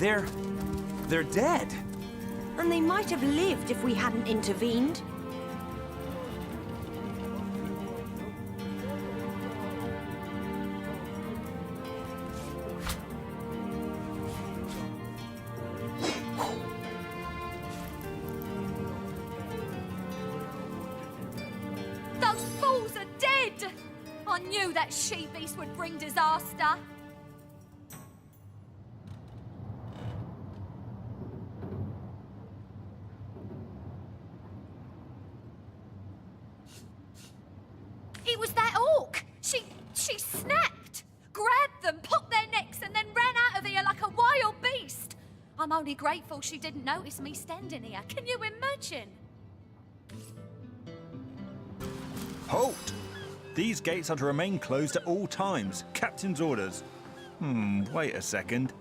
They're dead. And they might have lived if we hadn't intervened. Those fools are dead! I knew that she-beast would bring disaster. It was that orc! She snapped! Grabbed them, popped their necks, and then ran out of here like a wild beast! I'm only grateful she didn't notice me standing here. Can you imagine? Halt! These gates are to remain closed at all times. Captain's orders. Wait a second.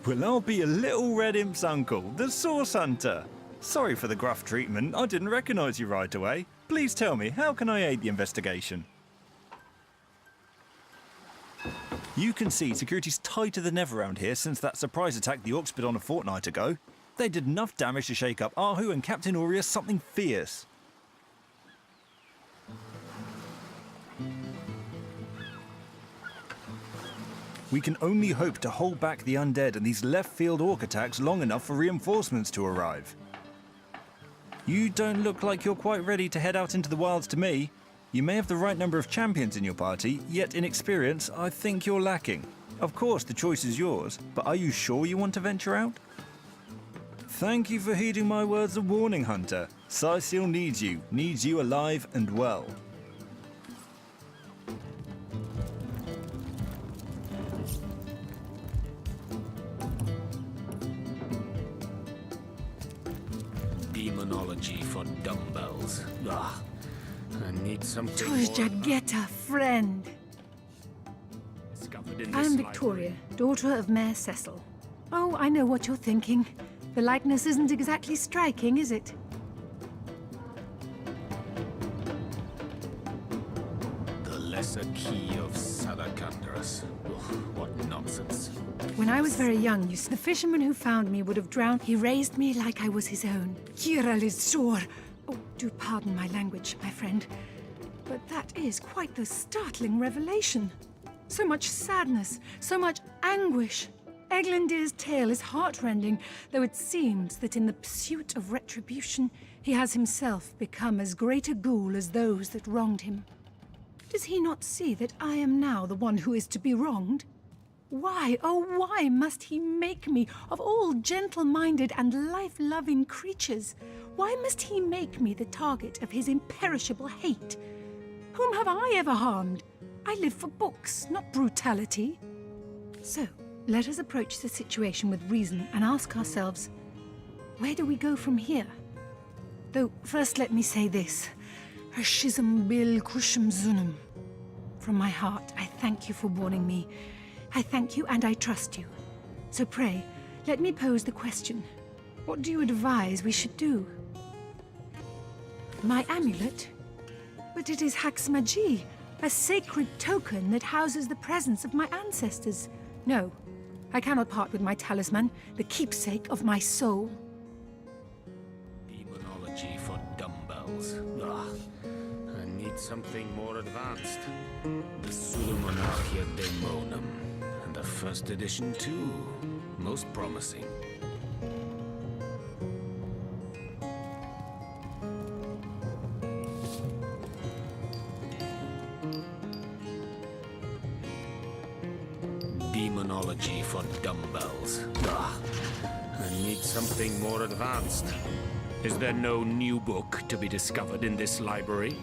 Well, I'll be a little red imp's uncle, the Source Hunter. Sorry for the gruff treatment. I didn't recognize you right away. Please tell me, how can I aid the investigation? You can see security's tighter than ever around here since that surprise attack the Orcs bid on a fortnight ago. They did enough damage to shake up Ahu and Captain Aureus something fierce. We can only hope to hold back the undead and these left-field orc attacks long enough for reinforcements to arrive. You don't look like you're quite ready to head out into the wilds to me. You may have the right number of champions in your party, yet in experience, I think you're lacking. Of course, the choice is yours, but are you sure you want to venture out? Thank you for heeding my words of warning, Hunter. Scythiel needs you alive and well. Demonology for dumbbells. Ugh. I need something Tojageta, friend. discovered in I this am Victoria, daughter of Mayor Cecil. Oh, I know what you're thinking. The likeness isn't exactly striking, is it? The lesser key of Salacandra's. What nonsense. When I was very young, the fisherman who found me would have drowned. He raised me like I was his own. Kiralizor. Oh, do pardon my language, my friend. But that is quite the startling revelation. So much sadness, so much anguish. Eglandir's tale is heartrending, though it seems that in the pursuit of retribution, he has himself become as great a ghoul as those that wronged him. Does he not see that I am now the one who is to be wronged? Why, oh why must he make me, of all gentle-minded and life-loving creatures, why must he make me the target of his imperishable hate? Whom have I ever harmed? I live for books, not brutality. So, let us approach the situation with reason and ask ourselves, where do we go from here? Though, first let me say this. Hashizm bil kushum zunum. From my heart, I thank you for warning me. I thank you and I trust you. So pray, let me pose the question. What do you advise we should do? My amulet? But it is Haxmagi, a sacred token that houses the presence of my ancestors. No, I cannot part with my talisman, the keepsake of my soul. Demonology for dumbbells. Ugh. I need something more advanced. The Pseudomonarchia Daemonum. And the first edition too. Most promising. Demonology for dumbbells. Ugh. I need something more advanced. Is there no new book to be discovered in this library?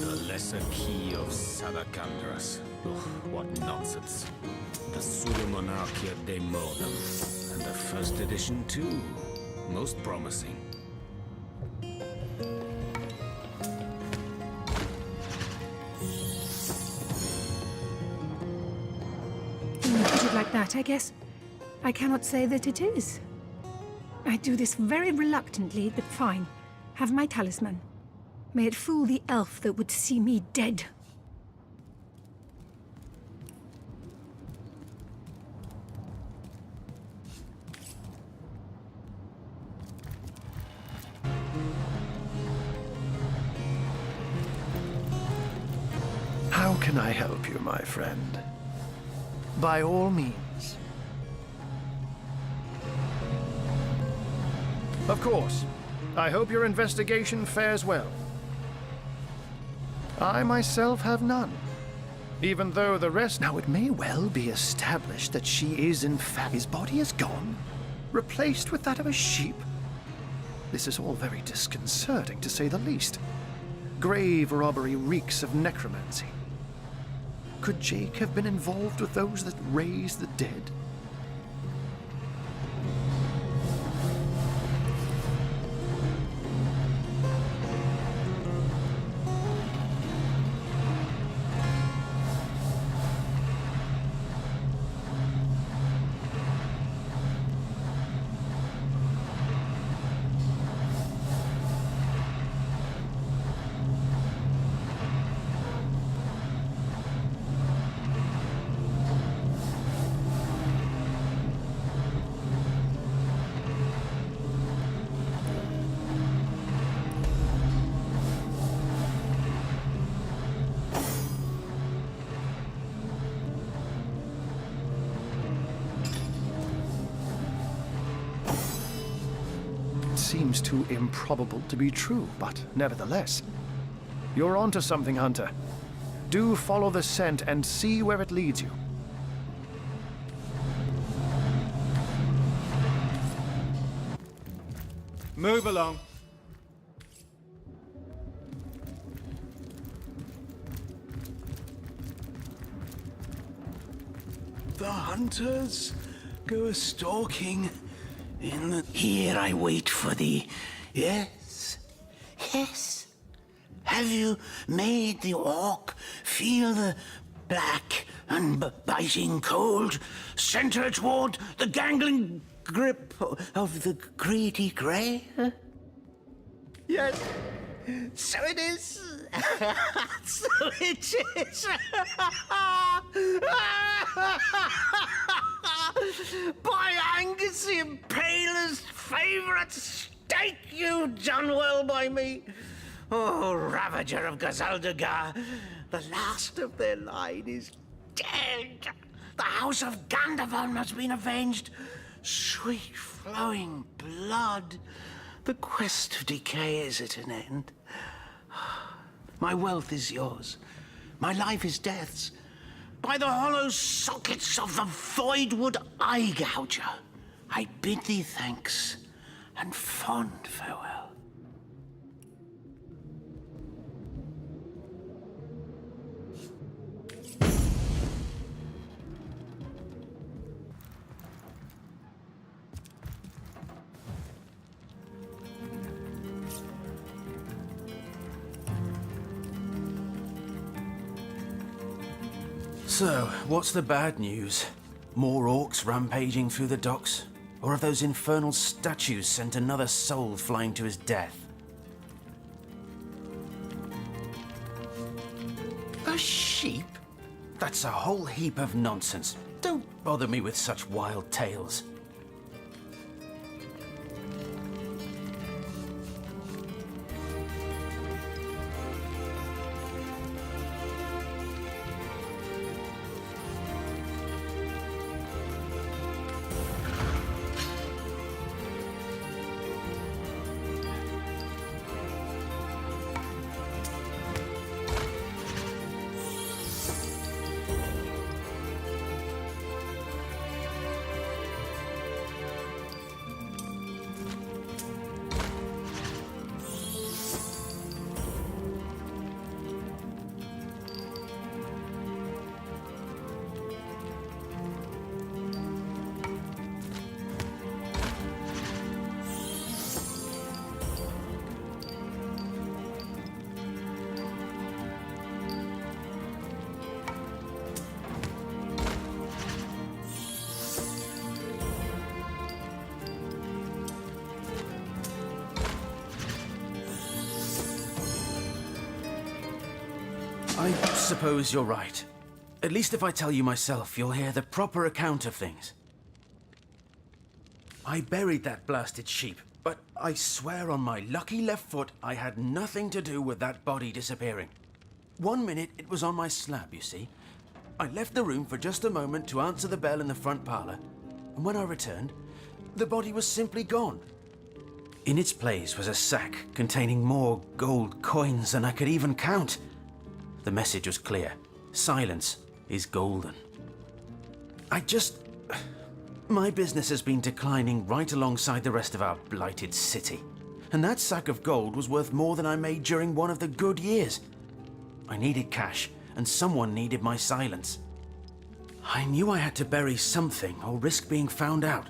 The lesser key of Salacandra's. Ugh, what nonsense. The Pseudomonarchia Daemonum. And the first edition too. Most promising. When you put it like that, I guess I cannot say that it is. I do this very reluctantly, but fine. Have my talisman. May it fool the elf that would see me dead. How can I help you, my friend? By all means. Of course. I hope your investigation fares well. I myself have none. Even though the rest... Now, it may well be established that she is, in fact... His body is gone, replaced with that of a sheep. This is all very disconcerting, to say the least. Grave robbery reeks of necromancy. Could Jake have been involved with those that raise the dead? Seems too improbable to be true, but nevertheless. You're onto something, Hunter. Do follow the scent and see where it leads you. Move along. The hunters go a-stalking in the... Here I wait for thee. Yes? Yes? Have you made the orc feel the black and biting cold center toward the gangling grip of the greedy grey? Yes. So it is. So it is. By Angus, the Impaler's favourite steak, you've done well by me. Oh, Ravager of Gazaldagar, the last of their line is dead. The House of Gandavon has been avenged. Sweet flowing blood. The quest of decay is at an end. My wealth is yours. My life is death's. By the hollow sockets of the Voidwood Eye Gouger, I bid thee thanks and fond farewell. So, what's the bad news? More orcs rampaging through the docks? Or have those infernal statues sent another soul flying to his death? A sheep? That's a whole heap of nonsense. Don't bother me with such wild tales. suppose you're right. At least if I tell you myself, you'll hear the proper account of things. I buried that blasted sheep, but I swear on my lucky left foot I had nothing to do with that body disappearing. 1 minute it was on my slab, you see. I left the room for just a moment to answer the bell in the front parlour, and when I returned, the body was simply gone. In its place was a sack containing more gold coins than I could even count. The message was clear. Silence is golden. My business has been declining right alongside the rest of our blighted city. And that sack of gold was worth more than I made during one of the good years. I needed cash, and someone needed my silence. I knew I had to bury something or risk being found out.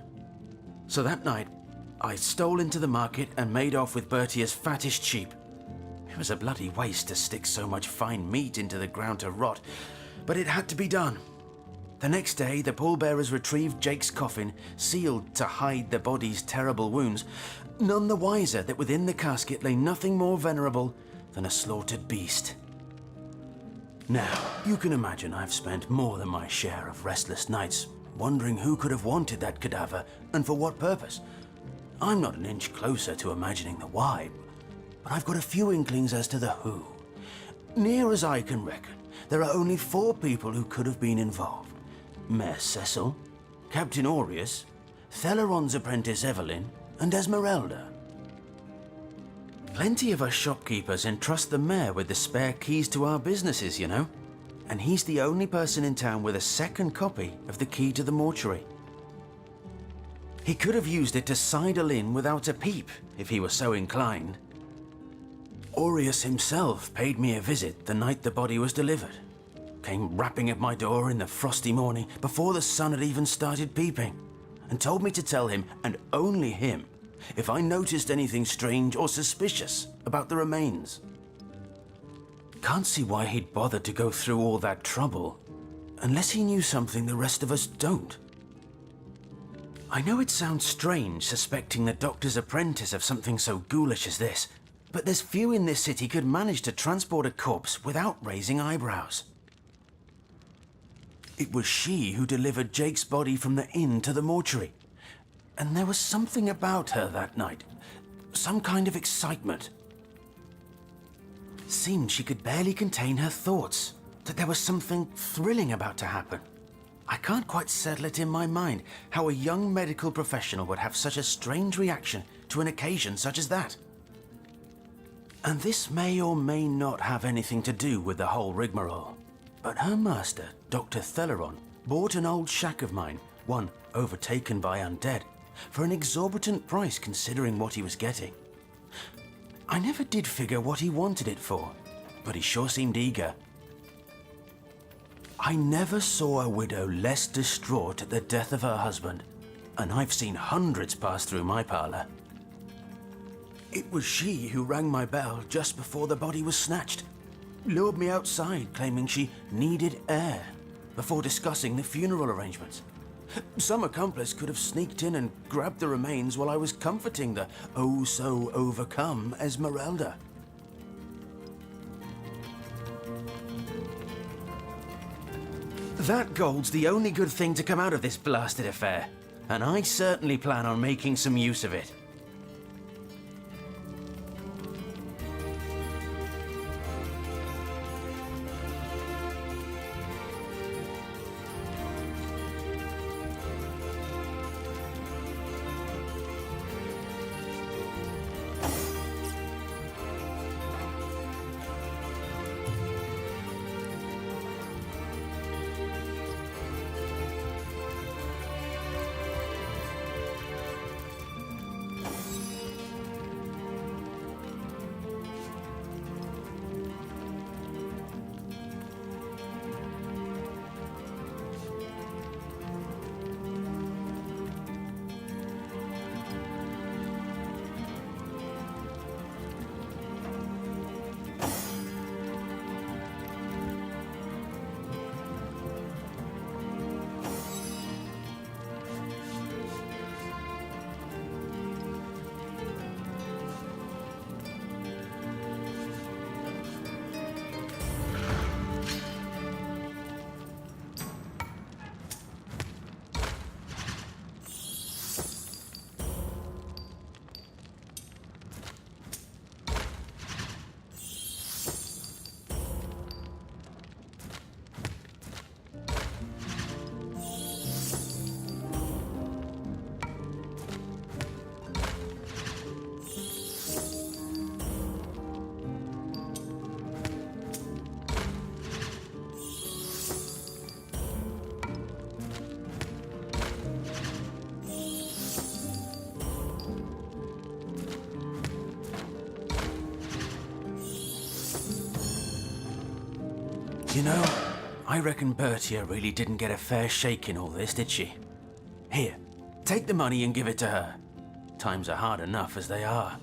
So that night, I stole into the market and made off with Bertia's fattest sheep. It was a bloody waste to stick so much fine meat into the ground to rot, but it had to be done. The next day, the pallbearers retrieved Jake's coffin, sealed to hide the body's terrible wounds, none the wiser that within the casket lay nothing more venerable than a slaughtered beast. Now, you can imagine I've spent more than my share of restless nights wondering who could have wanted that cadaver and for what purpose. I'm not an inch closer to imagining the why, but I've got a few inklings as to the who. Near as I can reckon, there are only 4 people who could have been involved. Mayor Cecil, Captain Aureus, Theleron's apprentice Evelyn, and Esmeralda. Plenty of us shopkeepers entrust the mayor with the spare keys to our businesses, you know. And he's the only person in town with a second copy of the key to the mortuary. He could have used it to sidle in without a peep, if he were so inclined. Aureus himself paid me a visit the night the body was delivered. Came rapping at my door in the frosty morning before the sun had even started peeping, and told me to tell him, and only him, if I noticed anything strange or suspicious about the remains. Can't see why he'd bothered to go through all that trouble, unless he knew something the rest of us don't. I know it sounds strange suspecting the doctor's apprentice of something so ghoulish as this, but there's few in this city could manage to transport a corpse without raising eyebrows. It was she who delivered Jake's body from the inn to the mortuary, and there was something about her that night, some kind of excitement. Seemed she could barely contain her thoughts, that there was something thrilling about to happen. I can't quite settle it in my mind how a young medical professional would have such a strange reaction to an occasion such as that. And this may or may not have anything to do with the whole rigmarole, but her master, Dr. Theleron, bought an old shack of mine, one overtaken by undead, for an exorbitant price considering what he was getting. I never did figure what he wanted it for, but he sure seemed eager. I never saw a widow less distraught at the death of her husband, and I've seen hundreds pass through my parlour. It was she who rang my bell just before the body was snatched, lured me outside claiming she needed air, before discussing the funeral arrangements. Some accomplice could have sneaked in and grabbed the remains while I was comforting the oh-so-overcome Esmeralda. That gold's the only good thing to come out of this blasted affair, and I certainly plan on making some use of it. You know, I reckon Bertia really didn't get a fair shake in all this, did she? Here, take the money and give it to her. Times are hard enough as they are.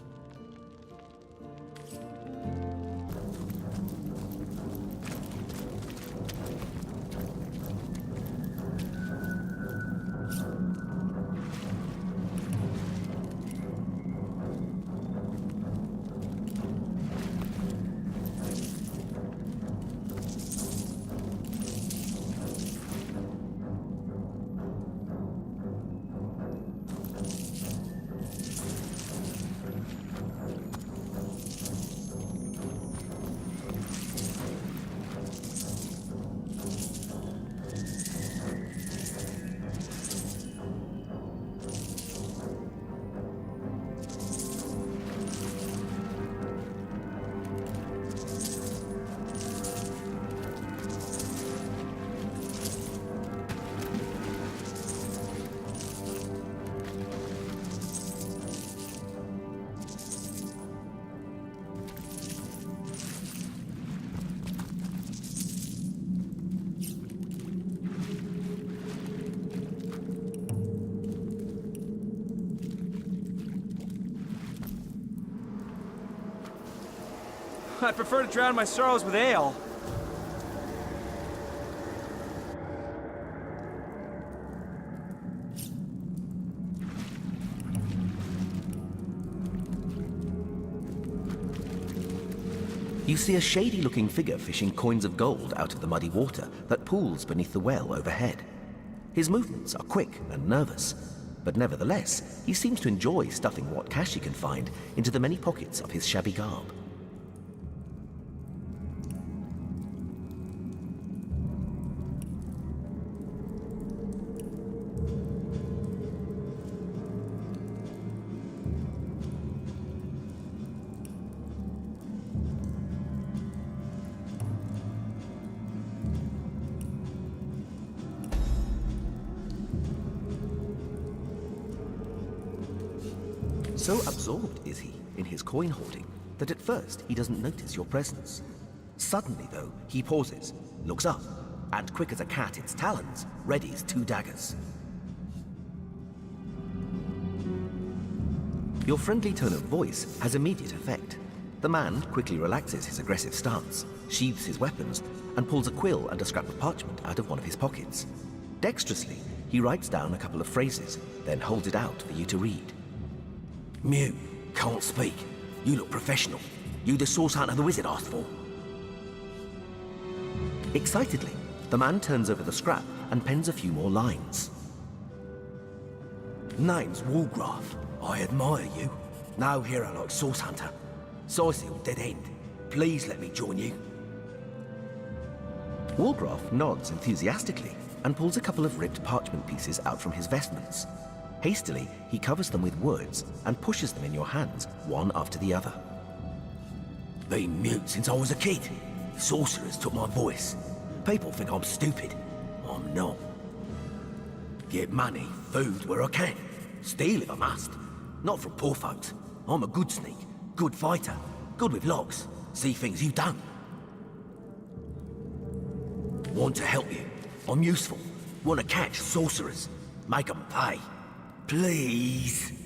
I'd prefer to drown my sorrows with ale. You see a shady-looking figure fishing coins of gold out of the muddy water that pools beneath the well overhead. His movements are quick and nervous, but nevertheless, he seems to enjoy stuffing what cash he can find into the many pockets of his shabby garb. So absorbed is he in his coin hoarding that at first he doesn't notice your presence. Suddenly, though, he pauses, looks up, and quick as a cat its talons, readies 2 daggers. Your friendly tone of voice has immediate effect. The man quickly relaxes his aggressive stance, sheathes his weapons, and pulls a quill and a scrap of parchment out of one of his pockets. Dexterously, he writes down a couple of phrases, then holds it out for you to read. Mute, can't speak. You look professional. You the source hunter the wizard asked for. Excitedly, the man turns over the scrap and pens a few more lines. Name's Walgraf. I admire you. No hero like source hunter. Sisil, dead end. Please let me join you. Walgraf nods enthusiastically and pulls a couple of ripped parchment pieces out from his vestments. Hastily, he covers them with words and pushes them in your hands, one after the other. Been mute since I was a kid. Sorcerers took my voice. People think I'm stupid. I'm not. Get money, food where I can. Steal if I must. Not from poor folks. I'm a good sneak, good fighter, good with locks. See things you don't. Want to help you. I'm useful. Want to catch sorcerers. Make 'em pay. Please.